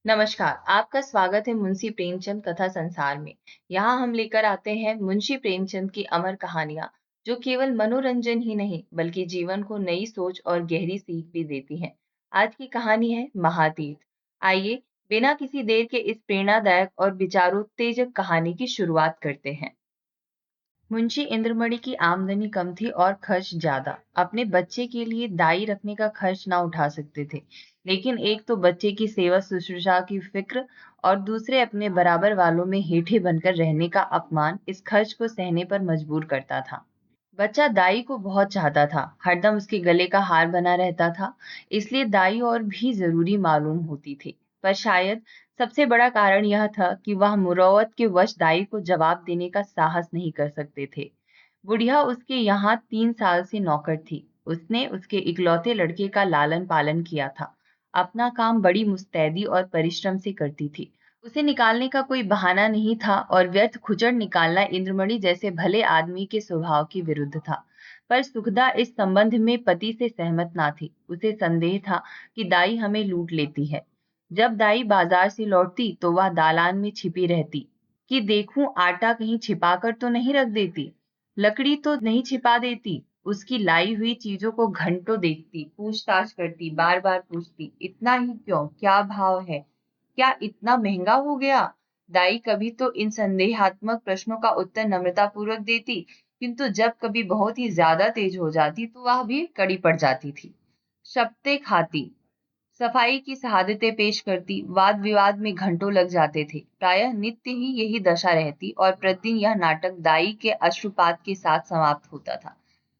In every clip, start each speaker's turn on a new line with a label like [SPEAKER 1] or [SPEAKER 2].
[SPEAKER 1] नमस्कार, आपका स्वागत है मुंशी प्रेमचंद कथा संसार में। यहाँ हम लेकर आते हैं मुंशी प्रेमचंद की अमर कहानियां, जो केवल मनोरंजन ही नहीं बल्कि जीवन को नई सोच और गहरी सीख भी देती हैं। आज की कहानी है महातीत। आइए बिना किसी देर के इस प्रेरणादायक और विचारोत्तेजक कहानी की शुरुआत करते हैं। मुंशी इंद्रमणि की आमदनी कम थी और खर्च ज्यादा। अपने बच्चे के लिए दाई रखने का खर्च ना उठा सकते थे, लेकिन एक तो बच्चे की सेवा शुश्रूषा की फिक्र और दूसरे अपने बराबर वालों में हेठे बनकर रहने का अपमान इस खर्च को सहने पर मजबूर करता था। बच्चा दाई को बहुत चाहता था, हरदम उसके गले का हार बना रहता था, इसलिए दाई और भी जरूरी मालूम होती थी। पर शायद सबसे बड़ा कारण यह था कि वह मुरौवत के वश दाई को जवाब देने का साहस नहीं कर सकते थे। बुढ़िया उसके यहाँ 3 साल से नौकर थी। उसने उसके इकलौते लड़के का लालन पालन किया था। अपना काम बड़ी मुस्तैदी और परिश्रम से करती थी। उसे निकालने का कोई बहाना नहीं था और व्यर्थ खुचर निकालना इंद्रमणि जैसे भले आदमी के स्वभाव के विरुद्ध था। पर सुखदा इस संबंध में पति से सहमत ना थी। उसे संदेह था कि दाई हमें लूट लेती है। जब दाई बाजार से लौटती तो वह दालान में छिपी रहती कि देखूं आटा कहीं छिपा कर तो नहीं रख देती, लकड़ी तो नहीं छिपा देती। उसकी लाई हुई चीजों को घंटों देखती, पूछताछ करती, बार बार पूछती, इतना ही क्यों, क्या भाव है, क्या इतना महंगा हो गया। दाई कभी तो इन संदेहात्मक प्रश्नों का उत्तर नम्रता पूर्वक देती, किंतु जब कभी बहुत ही ज्यादा तेज हो जाती तो वह भी कड़ी पड़ जाती थी। शपथे खाती, सफाई की शहादतें पेश करती, वाद विवाद में घंटों लग जाते थे। प्रायः नित्य ही यही दशा रहती और प्रतिदिन यह नाटक दाई के अश्रुपात के साथ समाप्त होता था।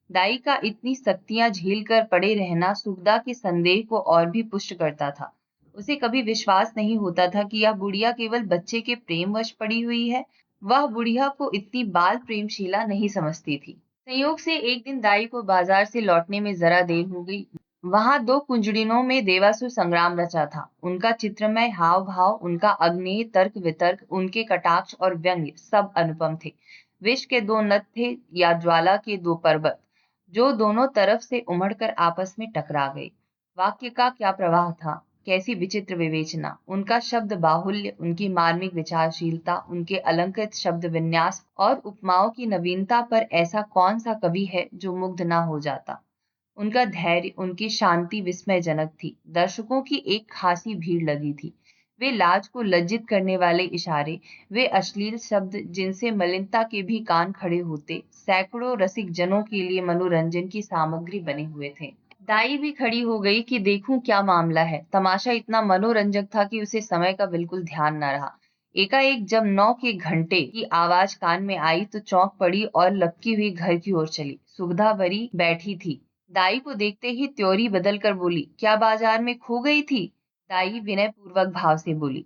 [SPEAKER 1] दाई का इतनी सख्तियां झेल कर पड़े रहना सुखदा के संदेह को और भी पुष्ट करता था। उसे कभी विश्वास नहीं होता था कि यह बुढ़िया केवल बच्चे के प्रेमवश पड़ी हुई है। वह बुढ़िया को इतनी बाल प्रेमशीला नहीं समझती थी। संयोग से एक दिन दाई को बाजार से लौटने में जरा देर हो गई। वहां दो कुंजड़िनों में देवासुर संग्राम रचा था। उनका चित्रमय हाव भाव, उनका अग्नेय तर्क वितर्क, उनके कटाक्ष और व्यंग्य सब अनुपम थे। विष के दो नद थे या ज्वाला के दो पर्वत, जो दोनों तरफ से उमड़कर आपस में टकरा गए। वाक्य का क्या प्रवाह था, कैसी विचित्र विवेचना, उनका शब्द बाहुल्य, उनकी मार्मिक विचारशीलता, उनके अलंकृत शब्द विन्यास और उपमाओं की नवीनता पर ऐसा कौन सा कवि है जो मुग्ध ना हो जाता। उनका धैर्य, उनकी शांति विस्मयजनक थी। दर्शकों की एक खासी भीड़ लगी थी। वे लाज को लज्जित करने वाले इशारे, वे अश्लील शब्द जिनसे मलिनता के भी कान खड़े होते, सैकड़ों रसिक जनों के लिए मनोरंजन की सामग्री बने हुए थे। दाई भी खड़ी हो गई कि देखूं क्या मामला है। तमाशा इतना मनोरंजक था कि उसे समय का बिल्कुल ध्यान न रहा। एकाएक जब 9 के घंटे की आवाज कान में आई तो चौंक पड़ी और लपकी हुई घर की ओर चली। सुगधा भरी बैठी थी। दाई को देखते ही त्योरी बदल कर बोली, क्या बाजार में खो गई थी? दाई विनय पूर्वक भाव से बोली,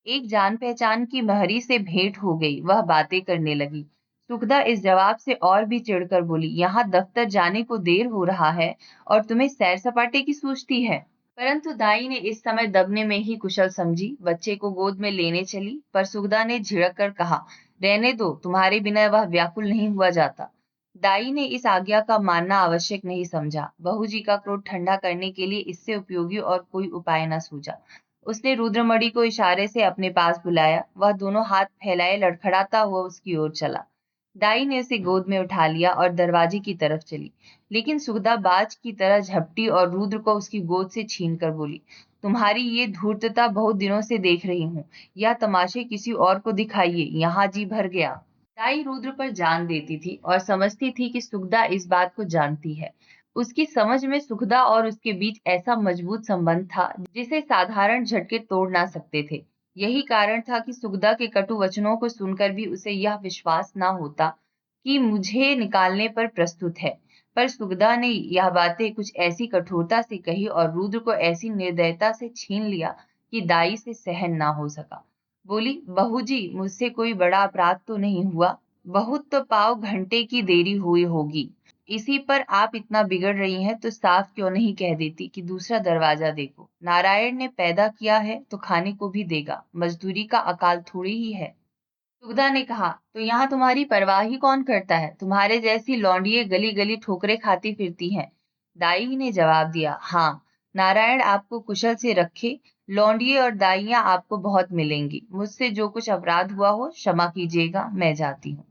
[SPEAKER 1] एक जान पहचान की महरी से भेंट हो गई। वह बातें करने लगी। सुखदा इस जवाब से और भी चिढ़कर बोली, यहाँ दफ्तर जाने को देर हो रहा है और तुम्हें सैर सपाटे की सूझती है। परंतु दाई ने इस समय दबने में ही कुशल समझी, बच्चे को गोद में लेने चली। पर सुखदा ने झिड़क कर कहा, रहने दो, तुम्हारे बिना वह व्याकुल नहीं हुआ जाता। दाई ने इस आज्ञा का मानना आवश्यक नहीं समझा। बहू जी का क्रोध ठंडा करने के लिए इससे उपयोगी और कोई उपाय न सूझा। उसने रुद्रमणि को इशारे से अपने पास बुलाया। वह दोनों हाथ फैलाए लड़खड़ाता हुआ उसकी ओर चला। दाई ने उसे गोद में उठा लिया और दरवाजे की तरफ चली, लेकिन सुगदा बाज की तरह झपटी और रुद्र को उसकी गोद से छीन कर बोली, तुम्हारी ये धूर्तता बहुत दिनों से देख रही हूँ। यह तमाशे किसी और को दिखाइए, यहाँ जी भर गया। दाई रुद्र पर जान देती थी और समझती थी कि सुखदा इस बात को जानती है। उसकी समझ में सुखदा और उसके बीच ऐसा मजबूत संबंध था जिसे साधारण झटके तोड़ ना सकते थे। यही कारण था कि सुखदा के कटु वचनों को सुनकर भी उसे यह विश्वास ना होता कि मुझे निकालने पर प्रस्तुत है। पर सुखदा ने यह बातें कुछ ऐसी कठोरता से कही और रुद्र को ऐसी निर्दयता से छीन लिया कि दाई से सहन ना हो सका। बोली, बहू जी, मुझसे कोई बड़ा अपराध तो नहीं हुआ। बहुत तो पाव घंटे की देरी हुई होगी। इसी पर आप इतना बिगड़ रही हैं तो साफ क्यों नहीं कह देती कि दूसरा दरवाजा देखो। नारायण ने पैदा किया है तो खाने को भी देगा, मजदूरी का अकाल थोड़ी ही है। सुगदा ने कहा, तो यहाँ तुम्हारी परवाह ही कौन करता है? तुम्हारे जैसी लौंडिये गली गली ठोकरे खाती फिरती हैं। दाई ने जवाब दिया, हाँ, नारायण आपको कुशल से रखे, लौंडिये और दाइयां आपको बहुत मिलेंगी। मुझसे जो कुछ अपराध हुआ हो क्षमा कीजिएगा, मैं जाती हूँ।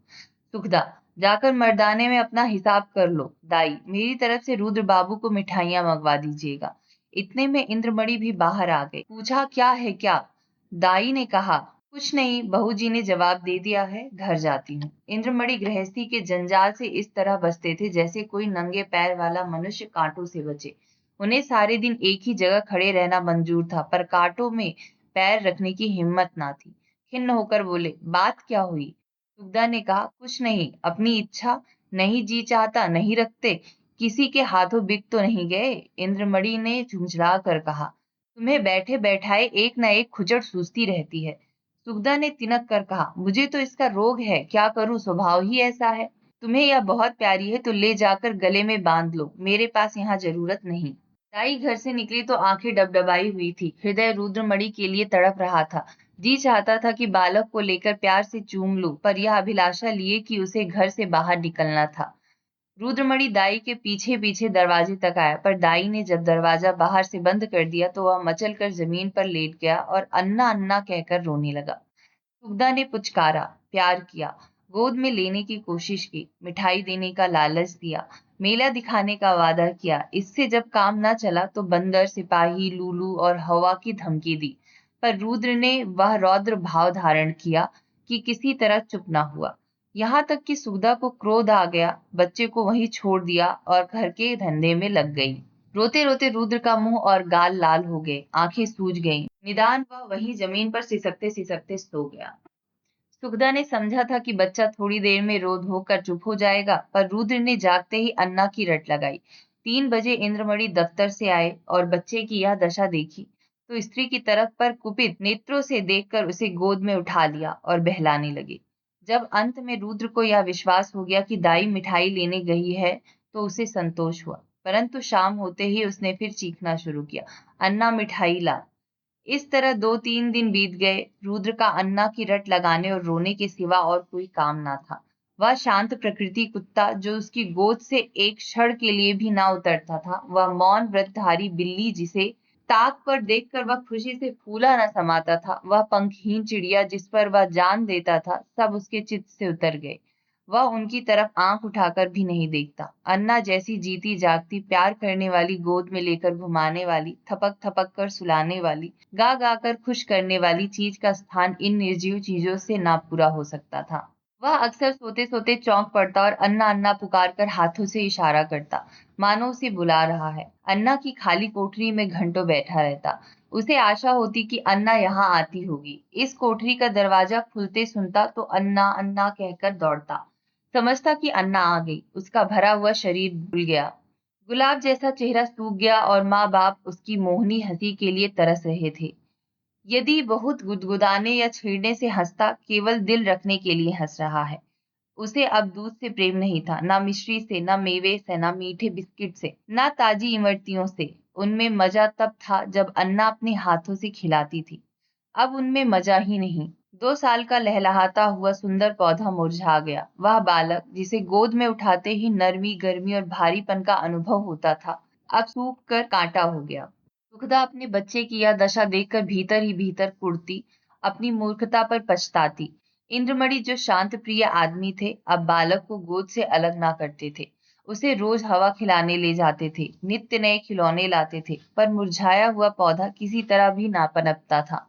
[SPEAKER 1] सुखदा, जाकर मर्दाने में अपना हिसाब कर लो। दाई, मेरी तरफ से रुद्र बाबू को मिठाइयां मंगवा दीजिएगा। इतने में इंद्रमणि भी बाहर आ गई। पूछा, क्या है क्या? दाई ने कहा, कुछ नहीं, बहू जी ने जवाब दे दिया है, घर जाती हूँ। इंद्रमणि गृहस्थी के जंजाल से इस तरह बसते थे जैसे कोई नंगे पैर वाला मनुष्य कांटों से बचे। उन्हें सारे दिन एक ही जगह खड़े रहना मंजूर था, पर कांटों में पैर रखने की हिम्मत ना थी। खिन्न होकर बोले, बात क्या हुई? सुगदा ने कहा, कुछ नहीं, अपनी इच्छा, नहीं जी चाहता नहीं रखते, किसी के हाथों बिक तो नहीं गए। इंद्रमणि ने झुंझला कर कहा, तुम्हें बैठे बैठाए एक न एक खुचर सूझती रहती है। सुगदा ने तिनक कर कहा, मुझे तो इसका रोग है, क्या करूं, स्वभाव ही ऐसा है। तुम्हें यह बहुत प्यारी है तो ले जाकर गले में बांध लो, मेरे पास यहाँ जरूरत नहीं। दाई घर से निकली तो आंखें डबडबाई हुई थी। हृदय रुद्रमणि के लिए तड़प रहा था। जी चाहता था कि बालक को लेकर प्यार से चूम लूं, पर यह अभिलाषा लिए कि उसे घर से बाहर निकलना था। रुद्रमणि दाई के पीछे पीछे दरवाजे तक आया, पर दाई ने जब दरवाजा बाहर से बंद कर दिया तो वह मचल कर जमीन पर लेट गया और अन्ना अन्ना कहकर रोने लगा। सुगदा ने पुचकारा, प्यार किया, गोद में लेने की कोशिश की, मिठाई देने का लालच दिया, मेला दिखाने का वादा किया। इससे जब काम न चला तो बंदर, सिपाही, लूलू और हवा की धमकी दी। पर रुद्र ने वह रौद्र भाव धारण किया कि किसी तरह चुप न हुआ। यहाँ तक कि सुगदा को क्रोध आ गया, बच्चे को वहीं छोड़ दिया और घर के धंधे में लग गई। रोते रोते रुद्र का मुंह और गाल लाल हो गए, आंखें सूज गईं। निदान वह वहीं जमीन पर सिसकते सिसकते सो गया। सुगदा ने समझा था कि बच्चा थोड़ी देर में रो धो कर चुप हो जाएगा, पर रुद्र ने जागते ही अन्ना की रट लगाई। 3 बजे इंद्रमणि दफ्तर से आए और बच्चे की यह दशा देखी तो स्त्री की तरफ पर कुपित नेत्रों से देखकर उसे गोद में उठा लिया और बहलाने लगे। जब अंत में रुद्र को यह विश्वास हो गया कि दाई मिठाई लेने गई है तो उसे संतोष हुआ, परंतु शाम होते ही उसने फिर चीखना शुरू किया, अन्ना मिठाई ला। इस तरह 2-3 दिन बीत गए। रुद्र का अन्ना की रट लगाने और रोने के सिवा और कोई काम ना था। वह शांत प्रकृति कुत्ता जो उसकी गोद से एक क्षण के लिए भी ना उतरता था, वह मौन व्रतधारी बिल्ली जिसे ताक पर देखकर वह खुशी से फूला न समाता था, वह पंखहीन चिड़िया जिस पर वह जान देता था, सब उसके चित्त से उतर गए। वह उनकी तरफ आंख उठाकर भी नहीं देखता। अन्ना जैसी जीती जागती, प्यार करने वाली, गोद में लेकर घुमाने वाली, थपक थपक कर सुलाने वाली, गा गा कर खुश करने वाली चीज का स्थान इन निर्जीव चीजों से ना पूरा हो सकता था। वह अक्सर सोते सोते चौंक पड़ता और अन्ना अन्ना पुकार कर हाथों से इशारा करता, मानो उसे बुला रहा है। अन्ना की खाली कोठरी में घंटों बैठा रहता। उसे आशा होती कि अन्ना यहाँ आती होगी। इस कोठरी का दरवाजा खुलते सुनता तो अन्ना अन्ना कहकर दौड़ता, समझता कि अन्ना आ गई। उसका भरा हुआ शरीर भूल गया, गुलाब जैसा चेहरा सूख गया और माँ बाप उसकी मोहनी हंसी के लिए तरस रहे थे। यदि बहुत गुदगुदाने या छेड़ने से हंसता, केवल दिल रखने के लिए हंस रहा है। उसे अब दूध से प्रेम नहीं था, ना मिश्री से, ना मेवे से, ना मीठे बिस्किट से, ना ताजी इमरतियों से। उनमें मजा तब था जब अन्ना अपने हाथों से खिलाती थी। अब उनमें मजा ही नहीं। 2 साल का लहलहाता हुआ सुंदर पौधा मुरझा गया। वह बालक जिसे गोद में उठाते ही नरमी, गर्मी और भारीपन का अनुभव होता था, अब सूख कर कांटा हो गया। सुखदा अपने बच्चे की यह दशा देखकर भीतर ही भीतर कुढ़ती, अपनी मूर्खता पर पछताती। इंद्रमणि जो शांत प्रिय आदमी थे, अब बालक को गोद से अलग ना करते थे। उसे रोज हवा खिलाने ले जाते थे, नित्य नए खिलौने लाते थे, पर मुरझाया हुआ पौधा किसी तरह भी ना पनपता था।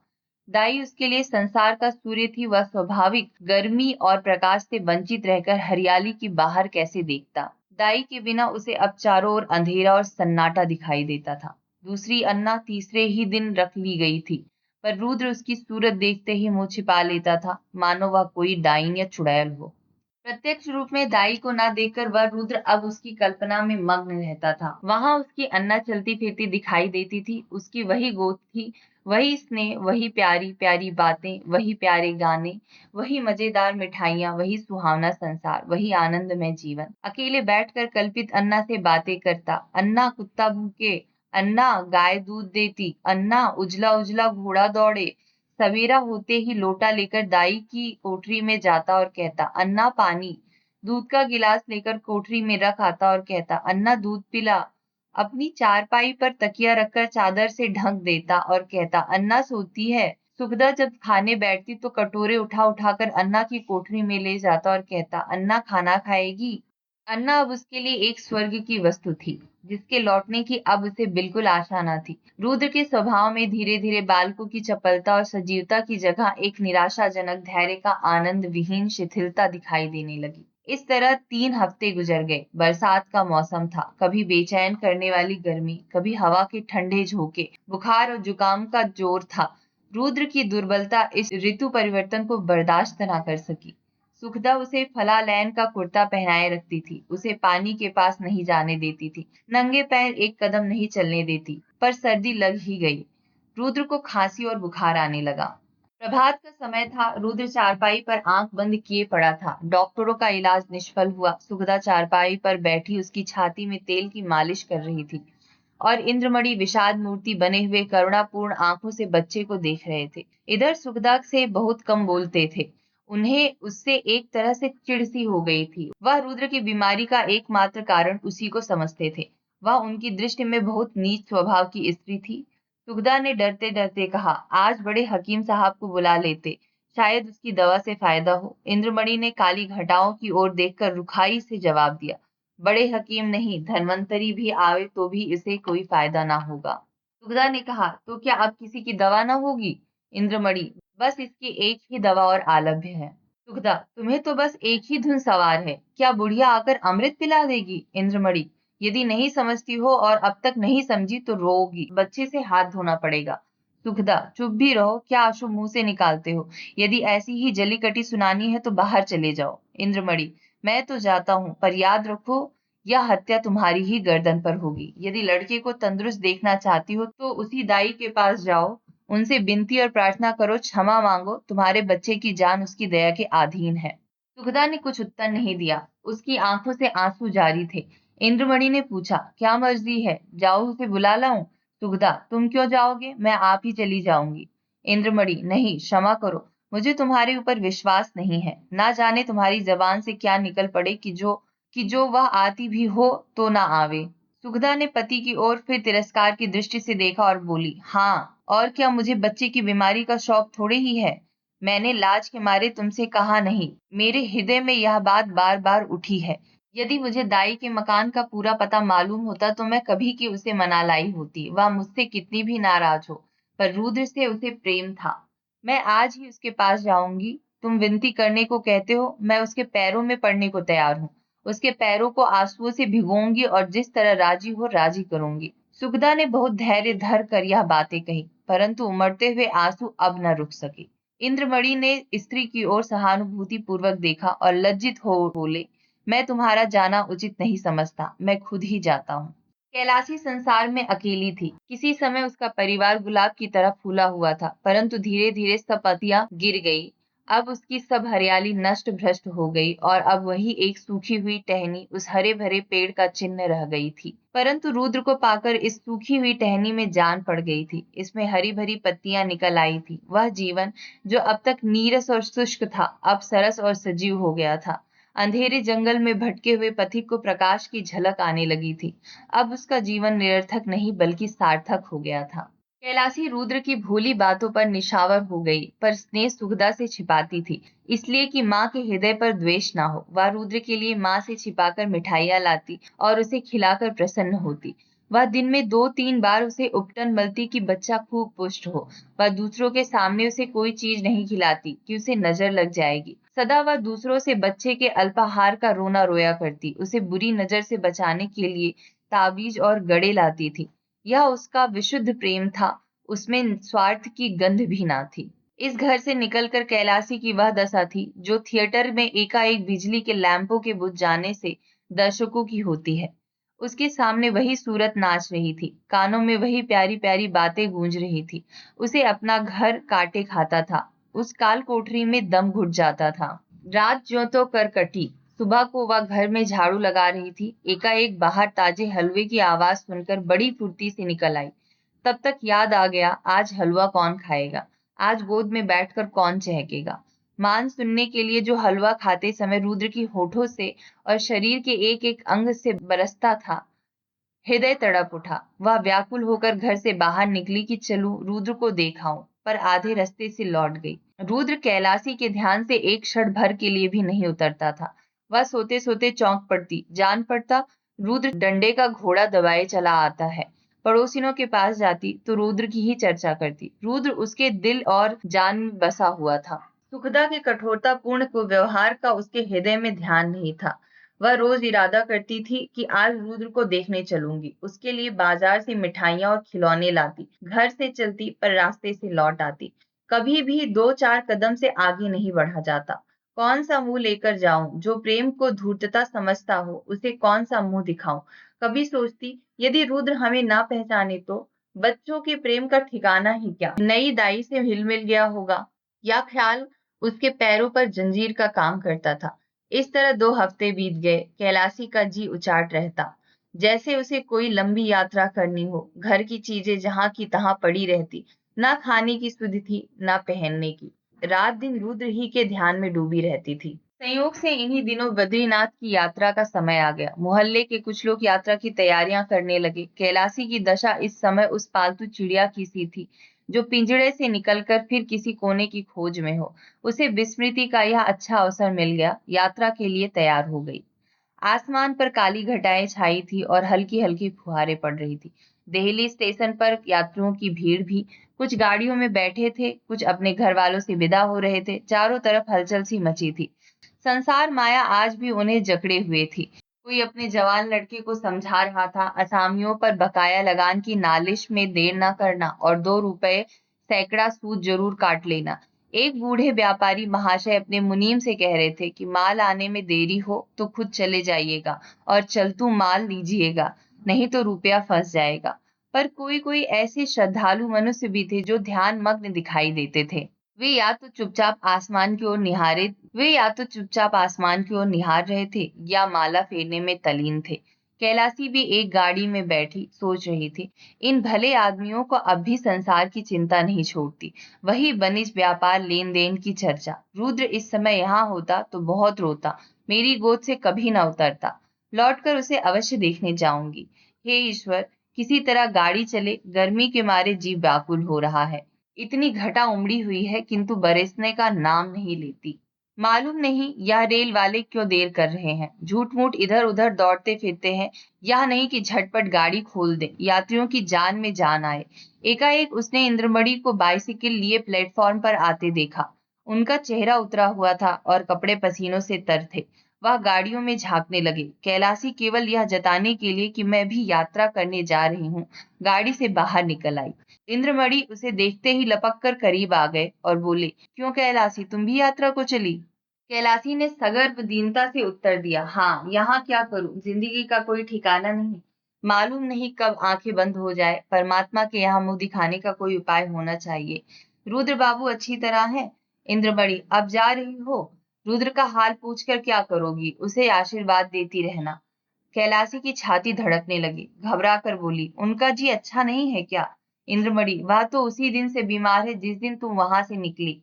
[SPEAKER 1] दाई उसके लिए संसार का सूर्य थी। वह स्वाभाविक गर्मी और प्रकाश से वंचित रहकर हरियाली की बाहर कैसे देखता। दाई के बिना उसे अब चारों ओर अंधेरा और सन्नाटा दिखाई देता था। दूसरी अन्ना तीसरे ही दिन रख ली गई थी, पर रुद्र उसकी सूरत देखते ही मुंह छिपा लेता था, मानो वह कोई डाइन या चुड़ैल हो। प्रत्यक्ष रूप में दाई को ना देखकर वह रुद्र अब उसकी कल्पना में मग्न रहता था। वहां उसकी अन्ना चलती फिरती दिखाई देती थी, उसकी वही गोद थी, वही स्नेह, वही प्यारी प्यारी बातें, वही प्यारे गाने, वही मजेदार मिठाइयाँ, वही सुहावना संसार, वही आनंदमय जीवन। अकेले बैठकर कल्पित अन्ना से बातें करता, अन्ना कुत्ता भूखे, अन्ना गाय दूध देती, अन्ना उजला उजला घोड़ा दौड़े। सवेरा होते ही लोटा लेकर दाई की कोठरी में जाता और कहता, अन्ना पानी। दूध का गिलास लेकर कोठरी में रख आता और कहता, अन्ना दूध पिला। अपनी चारपाई पर तकिया रखकर चादर से ढक देता और कहता, अन्ना सोती है। सुखदा जब खाने बैठती तो कटोरे उठा उठाकर अन्ना की कोठरी में ले जाता और कहता, अन्ना खाना खाएगी। अन्ना अब उसके लिए एक स्वर्ग की वस्तु थी, जिसके लौटने की अब उसे बिल्कुल आशा न थी। रुद्र के स्वभाव में धीरे धीरे बालकों की चपलता और सजीवता की जगह एक निराशाजनक धैर्य का आनंद विहीन शिथिलता दिखाई देने लगी। इस तरह 3 हफ्ते गुजर गए। बरसात का मौसम था, कभी बेचैन करने वाली गर्मी, कभी हवा के ठंडे झोंके, बुखार और जुकाम का जोर था। रुद्र की दुर्बलता इस ऋतु परिवर्तन को बर्दाश्त न कर सकी। सुखदा उसे फलालैन का कुर्ता पहनाए रखती थी, उसे पानी के पास नहीं जाने देती थी, नंगे पैर एक कदम नहीं चलने देती। पर सर्दी लग ही गई। रुद्र को खांसी और बुखार आने लगा। प्रभात का समय था। रुद्र चारपाई पर आंख बंद किए पड़ा था। डॉक्टरों का इलाज निष्फल हुआ। सुखदा चारपाई पर बैठी उसकी छाती में तेल की मालिश कर रही थी और इंद्रमणि विषाद मूर्ति बने हुए करुणापूर्ण आंखों से बच्चे को देख रहे थे। इधर सुखदा से बहुत कम बोलते थे। उन्हें उससे एक तरह से चिढ़ सी हो गई थी। वह रुद्र की बीमारी का एकमात्र कारण उसी को समझते थे। वह उनकी दृष्टि में बहुत नीच स्वभाव की स्त्री थी। सुखदा ने डरते डरते कहा, आज बड़े हकीम साहब को बुला लेते, शायद उसकी दवा से फायदा हो। इंद्रमणि ने काली घटाओं की ओर देखकर रुखाई से जवाब दिया, बड़े हकीम नहीं, धन्वंतरी भी आवे तो भी इसे कोई फायदा ना होगा। सुखदा ने कहा, तो क्या अब किसी की दवा ना होगी? इंद्रमणि, बस इसकी एक ही दवा और आलभ्य है। सुखदा, तुम्हें तो बस एक ही धुन सवार है, क्या बुढ़िया आकर अमृत पिला देगी? इंद्रमणि, यदि नहीं समझती हो और अब तक नहीं समझी तो रोगी, बच्चे से हाथ धोना पड़ेगा। सुखदा, चुप भी रहो, क्या अशुभ मुंह से निकालते हो? यदि ऐसी ही जली कटी सुनानी है तो बाहर चले जाओ। इंद्रमणि, मैं तो जाता हूँ, पर याद रखो यह हत्या तुम्हारी ही गर्दन पर होगी। यदि लड़के को तंदुरुस्त देखना चाहती हो तो उसी दाई के पास जाओ, उनसे विनती और प्रार्थना करो, क्षमा मांगो, तुम्हारे बच्चे की जान उसकी दया के अधीन है। सुखदा ने कुछ उत्तर नहीं दिया। उसकी आंखों से आंसू जारी थे। इंद्रमणि ने पूछा, क्या मर्जी है, जाओ उसे बुला लाऊं? सुखदा, तुम क्यों जाओगे, मैं आप ही चली जाऊंगी। इंद्रमणि, नहीं, क्षमा करो, मुझे तुम्हारे ऊपर विश्वास नहीं है। ना जाने तुम्हारी जबान से क्या निकल पड़े कि जो वह आती भी हो तो ना आवे। सुखदा ने पति की ओर फिर तिरस्कार की दृष्टि से देखा और बोली, हाँ, और क्या मुझे बच्चे की बीमारी का शौक थोड़े ही है? मैंने लाज के मारे तुमसे कहा नहीं, मेरे हृदय में यह बात बार बार उठी है। यदि मुझे दाई के मकान का पूरा पता मालूम होता तो मैं कभी की उसे मना लाई होती। वह मुझसे कितनी भी नाराज हो, पर रुद्र से उसे प्रेम था। मैं आज ही उसके पास जाऊंगी। तुम विनती करने को कहते हो, मैं उसके पैरों में पड़ने को तैयार हूँ। उसके पैरों को आंसुओं से भिगोऊंगी और जिस तरह राजी हो राजी करूंगी। सुखदा ने बहुत धैर्य धर कर यह बातें कही, परंतु उमड़ते हुए आंसू अब न रुक सके। इंद्रमणि ने स्त्री की ओर सहानुभूति पूर्वक देखा और लज्जित हो बोले, मैं तुम्हारा जाना उचित नहीं समझता, मैं खुद ही जाता हूँ। कैलाशी संसार में अकेली थी। किसी समय उसका परिवार गुलाब की तरह फूला हुआ था, परंतु धीरे धीरे सब पत्तियां गिर गई। अब उसकी सब हरियाली नष्ट भ्रष्ट हो गई और अब वही एक सूखी हुई टहनी उस हरे भरे पेड़ का चिन्ह रह गई थी। परंतु रुद्र को पाकर इस सूखी हुई टहनी में जान पड़ गई थी। इसमें हरी भरी पत्तियां निकल आई थी। वह जीवन जो अब तक नीरस और शुष्क था, अब सरस और सजीव हो गया था। अंधेरे जंगल में भटके हुए पथिक को प्रकाश की झलक आने लगी थी। अब उसका जीवन निरर्थक नहीं बल्कि सार्थक हो गया था। कैलाशी रुद्र की भोली बातों पर निशावर हो गई, पर स्नेह सुखदा से छिपाती थी, इसलिए कि माँ के हृदय पर द्वेष ना हो। वह रुद्र के लिए माँ से छिपाकर मिठाइयाँ लाती और उसे खिलाकर प्रसन्न होती। वह दिन में 2-3 बार उसे उपटन मलती कि बच्चा खूब पुष्ट हो। वह दूसरों के सामने उसे कोई चीज नहीं खिलाती कि उसे नजर लग जाएगी। सदा वह दूसरों से बच्चे के अल्पाहार का रोना रोया करती। उसे बुरी नजर से बचाने के लिए ताबीज और गड़े लाती थी। यह उसका विशुद्ध प्रेम था, उसमें स्वार्थ की गंध भी ना थी। इस घर से निकलकर कैलाशी की वह दशा थी जो थिएटर में एकाएक बिजली के लैंपों के बुझ जाने से दर्शकों की होती है। उसके सामने वही सूरत नाच रही थी, कानों में वही प्यारी प्यारी बातें गूंज रही थी। उसे अपना घर काटे खाता था, उस काल कोठरी में दम घुट जाता था। रात ज्यों तो कर कटी। सुबह को वह घर में झाड़ू लगा रही थी, एकाएक बाहर ताजे हलवे की आवाज सुनकर बड़ी फुर्ती से निकल आई। तब तक याद आ गया, आज हलवा कौन खाएगा, आज गोद में बैठकर कौन चहकेगा। मान सुनने के लिए जो हलवा खाते समय रुद्र की होठों से और शरीर के एक एक अंग से बरसता था, हृदय तड़प उठा। वह व्याकुल होकर घर से बाहर निकली कि चलूं रुद्र को देख आऊं, पर आधे रास्ते से लौट गई। रुद्र कैलाशी के ध्यान से एक क्षण भर के लिए भी नहीं उतरता था। वह सोते सोते चौंक पड़ती, जान पड़ता रुद्र डंडे का घोड़ा दबाए चला आता है। पड़ोसिनों के पास जाती तो रुद्र की ही चर्चा करती। रुद्र उसके दिल और जान में बसा हुआ था। सुखदा के कठोरता पूर्ण व्यवहार का उसके हृदय में ध्यान नहीं था। वह रोज इरादा करती थी कि आज रुद्र को देखने चलूंगी। उसके लिए बाजार से मिठाइयां और खिलौने लाती, घर से चलती पर रास्ते से लौट आती। कभी भी 2-4 कदम से आगे नहीं बढ़ा जाता। कौन सा मुंह लेकर जाऊं? जो प्रेम को धूर्तता समझता हो उसे कौन सा मुंह दिखाऊं? कभी सोचती, यदि रुद्र हमें ना पहचाने तो बच्चों के प्रेम का ठिकाना ही क्या, नई दाई से हिल मिल गया होगा। या ख्याल उसके पैरों पर जंजीर का काम करता था। इस तरह 2 हफ्ते बीत गए। कैलाशी का जी उचाट रहता, जैसे उसे कोई लंबी यात्रा करनी हो। घर की चीजें जहां की तहां पड़ी रहती, ना खाने की सुध थी ना पहनने की। रात दिन रुद्र ही के ध्यान में डूबी रहती थी। संयोग से इन्हीं दिनों बद्रीनाथ की यात्रा का समय आ गया। मोहल्ले के कुछ लोग यात्रा की तैयारियां करने लगे। कैलाशी की दशा इस समय उस पालतू चिड़िया की सी थी जो पिंजड़े से निकलकर फिर किसी कोने की खोज में हो। उसे विस्मृति का यह अच्छा अवसर मिल गया। यात्रा के लिए तैयार हो गई। आसमान पर काली घटाएं छाई थी और हल्की हल्की फुहारें पड़ रही थी। दिल्ली स्टेशन पर यात्रियों की भीड़ भी। कुछ गाड़ियों में बैठे थे, कुछ अपने घर वालों से विदा हो रहे थे। चारों तरफ हलचल सी मची थी। संसार माया आज भी उन्हें जकड़े हुए थी। कोई अपने जवान लड़के को समझा रहा था, असामियों पर बकाया लगान की नालिश में देर न करना और 2 रुपए सैकड़ा सूद जरूर काट लेना। एक बूढ़े व्यापारी महाशय अपने मुनीम से कह रहे थे कि माल आने में देरी हो तो खुद चले जाइएगा और चलतू माल लीजिएगा, नहीं तो रुपया फंस जाएगा। पर कोई कोई ऐसे श्रद्धालु मनुष्य भी थे जो ध्यान मग्न दिखाई देते थे। वे या तो चुपचाप आसमान की ओर निहार रहे थे या माला फेरने में तल्लीन थे। कैलाशी भी एक गाड़ी में बैठी सोच रही थी, इन भले आदमियों को अब भी संसार की चिंता नहीं छोड़ती। वही वनिज व्यापार लेन देन की चर्चा। रुद्र इस समय यहाँ होता तो बहुत रोता, मेरी गोद से कभी न उतरता। लौटकर उसे अवश्य देखने जाऊंगी। हे ईश्वर, किसी तरह गाड़ी चले, गर्मी के मारे जी व्याकुल हो रहा है। इतनी घटा उमड़ी हुई है किंतु बरसने का नाम नहीं लेती। मालूम नहीं यह रेल वाले क्यों देर कर रहे हैं, झूठ मूठ इधर उधर दौड़ते फिरते हैं। यह नहीं कि झटपट गाड़ी खोल दें, यात्रियों की जान में जान आए। एकाएक उसने इंद्रमणि को बाइसिकल लिए प्लेटफॉर्म पर आते देखा। उनका चेहरा उतरा हुआ था और कपड़े पसीनों से तर थे। वह गाड़ियों में झांकने लगे। कैलाशी केवल यह जताने के लिए कि मैं भी यात्रा करने जा रही हूँ, गाड़ी से बाहर निकल आई। इंद्रमणि उसे देखते ही लपक कर करीब आ गए और बोले, क्यों कैलाशी, तुम भी यात्रा को चली? कैलाशी ने सगर्व दीनता से उत्तर दिया, हाँ, यहाँ क्या करूं, जिंदगी का कोई ठिकाना नहीं। मालूम नहीं कब आंखें बंद हो जाए। परमात्मा के यहाँ मुंह दिखाने का कोई उपाय होना चाहिए। रुद्र बाबू अच्छी तरह है? इंद्रमणि, अब जा रही हो? रुद्र का हाल पूछकर क्या करोगी? उसे आशीर्वाद देती रहना। कैलाशी की छाती धड़कने लगी। घबरा कर बोली, उनका जी अच्छा नहीं है क्या? इंद्रमणि, वह तो उसी दिन से बीमार है जिस दिन तुम वहां से निकली।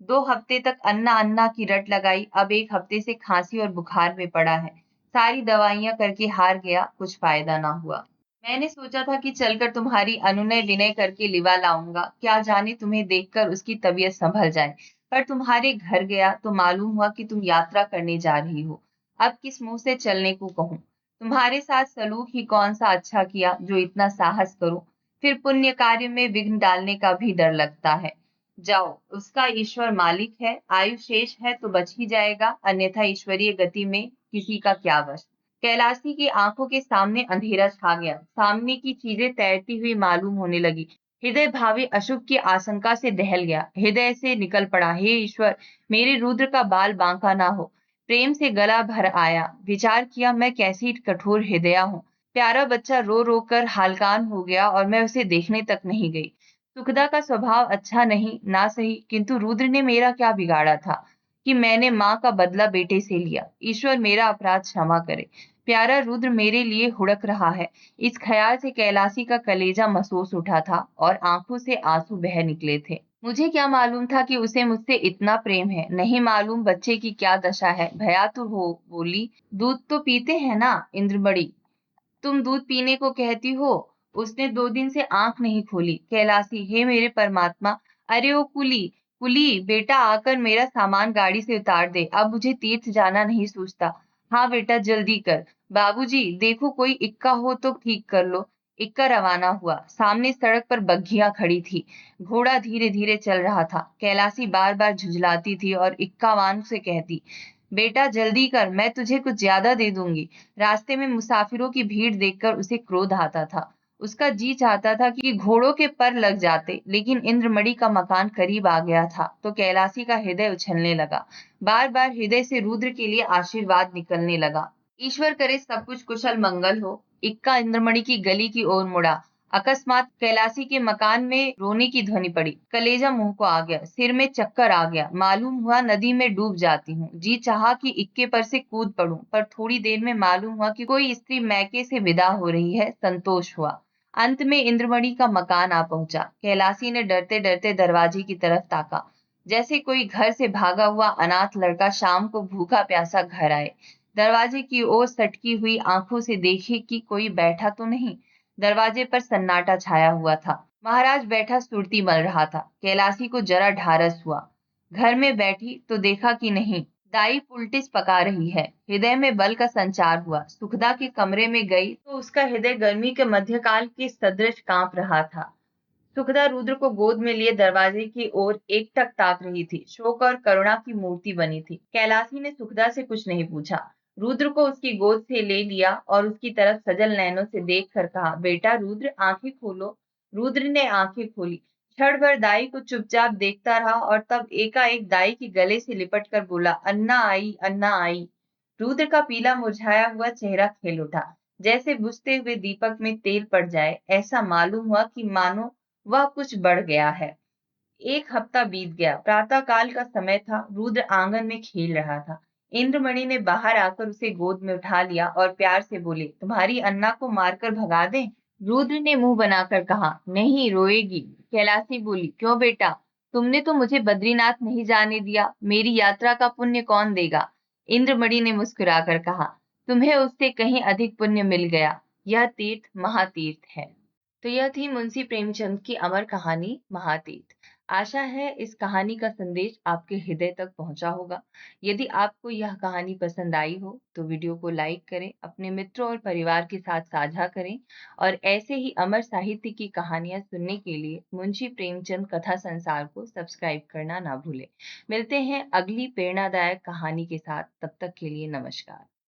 [SPEAKER 1] 2 हफ्ते तक अन्ना अन्ना की रट लगाई, अब एक हफ्ते से खांसी और बुखार में पड़ा है। सारी दवाइयां करके हार गया, कुछ फायदा ना हुआ। मैंने सोचा था कि चलकर तुम्हारी अनुनय विनय करके लिवा लाऊंगा, क्या जाने तुम्हें देखकर उसकी तबीयत संभल जाए। पर तुम्हारे घर गया तो मालूम हुआ कि तुम यात्रा करने जा रही हो। अब किस मुंह से चलने को कहूँ? तुम्हारे साथ सलूक ही कौन सा अच्छा किया जो इतना साहस करूं। फिर पुण्य कार्य में विघ्न डालने का भी डर लगता है। जाओ, उसका ईश्वर मालिक है, आयु शेष है तो बच ही जाएगा, अन्यथा ईश्वरीय गति में किसी का क्या वश। कैलाशी की आंखों के सामने अंधेरा छा गया। सामने की चीजें तैरती हुई मालूम होने लगी। हृदय भावी अशुभ की आशंका से दहल गया। हृदय से निकल पड़ा, हे ईश्वर, मेरे रुद्र का बाल बांका ना हो। प्रेम से गला भर आया। विचार किया, मैं कैसी कठोर हृदया हूँ। प्यारा बच्चा रो रो कर हालकान हो गया और मैं उसे देखने तक नहीं गई। सुखदा का स्वभाव अच्छा नहीं ना सही, किंतु रुद्र ने मेरा क्या बिगाड़ा था कि मैंने माँ का बदला बेटे से लिया। ईश्वर मेरा अपराध क्षमा करे। प्यारा रुद्र मेरे लिए हुड़क रहा है। इस ख्याल से कैलाशी का कलेजा महसूस उठा था और आंखों से आंसू बह निकले थे। मुझे क्या मालूम था कि उसे मुझसे इतना प्रेम है। नहीं मालूम बच्चे की क्या दशा है। भया तो हो बोली, दूध तो पीते हैं ना इंद्रमणि? तुम दूध पीने को कहती हो? उसने 2 दिन से आंख नहीं खोली। कैलाशी, हे मेरे परमात्मा! अरे ओ कुली, कुली बेटा, आकर मेरा सामान गाड़ी से उतार दे। अब मुझे तीर्थ जाना नहीं सूझता। हाँ बेटा, जल्दी कर। बाबूजी, देखो कोई इक्का हो तो ठीक कर लो। इक्का रवाना हुआ। सामने सड़क पर बग्घियां खड़ी थी। घोड़ा धीरे धीरे चल रहा था। कैलाशी बार बार झुंझलाती थी और इक्कावान से कहती, बेटा जल्दी कर, मैं तुझे कुछ ज्यादा दे दूंगी। रास्ते में मुसाफिरों की भीड़ देखकर उसे क्रोध आता था। उसका जी चाहता था कि घोड़ों के पर लग जाते, लेकिन इंद्रमणि का मकान करीब आ गया था तो कैलाशी का हृदय उछलने लगा। बार बार हृदय से रुद्र के लिए आशीर्वाद निकलने लगा। ईश्वर करे सब कुछ कुशल मंगल हो। इक्का इंद्रमणि की गली की ओर मुड़ा। अकस्मात कैलाशी के मकान में रोने की ध्वनि पड़ी। कलेजा मुंह को आ गया, सिर में चक्कर आ गया। मालूम हुआ नदी में डूब जाती हूँ। जी चाहा कि इक्के पर से कूद पड़ूं, पर थोड़ी देर में मालूम हुआ कि कोई स्त्री मैके से विदा हो रही है। संतोष हुआ। अंत में इंद्रमणि का मकान आ पहुंचा। कैलाशी ने डरते डरते दरवाजे की तरफ ताका, जैसे कोई घर से भागा हुआ अनाथ लड़का शाम को भूखा प्यासा घर आए। दरवाजे की ओर सटकी हुई आंखों से देखे कि कोई बैठा तो नहीं। दरवाजे पर सन्नाटा छाया हुआ था। महाराज बैठा सुरती मल रहा था। कैलाशी को जरा ढारस हुआ। घर में बैठी तो देखा कि नहीं, दाई पुलटिस पका रही है। हृदय में बल का संचार हुआ। सुखदा के कमरे में गई तो उसका हृदय गर्मी के मध्यकाल के सदृश कांप रहा था। सुखदा रुद्र को गोद में लिए दरवाजे की ओर एकटक ताक रही थी। शोक और करुणा की मूर्ति बनी थी। कैलाशी ने सुखदा से कुछ नहीं पूछा। रुद्र को उसकी गोद से ले लिया और उसकी तरफ सजल नैनों से देख कर कहा, बेटा रुद्र, आंखें खोलो। रुद्र ने आंखें खोली। क्षण भर दाई को चुपचाप देखता रहा और तब एकाएक दाई के गले से लिपट कर बोला, अन्ना आई, अन्ना आई। रुद्र का पीला मुरझाया हुआ चेहरा खिल उठा। जैसे बुझते हुए दीपक में तेल पड़ जाए, ऐसा मालूम हुआ कि मानो वह कुछ बढ़ गया है। 1 हफ्ता बीत गया। प्रातः काल का समय था। रुद्र आंगन में खेल रहा था। इंद्रमणि ने बाहर आकर उसे गोद में उठा लिया और प्यार से बोले, तुम्हारी अन्ना को मारकर भगा दें? रुद्र ने मुंह बनाकर कहा, नहीं, रोएगी। कैलाशी बोली, क्यों बेटा? तुमने तो मुझे बद्रीनाथ नहीं जाने दिया। मेरी यात्रा का पुण्य कौन देगा? इंद्रमणि ने मुस्कुराकर कहा, तुम्हें उससे कहीं अधिक पुण्य मिल गया। यह तीर्थ महातीर्थ है। तो यह थी मुंशी प्रेमचंद की अमर कहानी महातीत। आशा है इस कहानी का संदेश आपके हृदय तक पहुंचा होगा। यदि आपको यह कहानी पसंद आई हो तो वीडियो को लाइक करें, अपने मित्रों और परिवार के साथ साझा करें और ऐसे ही अमर साहित्य की कहानियां सुनने के लिए मुंशी प्रेमचंद कथा संसार को सब्सक्राइब करना ना भूलें। मिलते हैं अगली प्रेरणादायक कहानी के साथ। तब तक के लिए नमस्कार।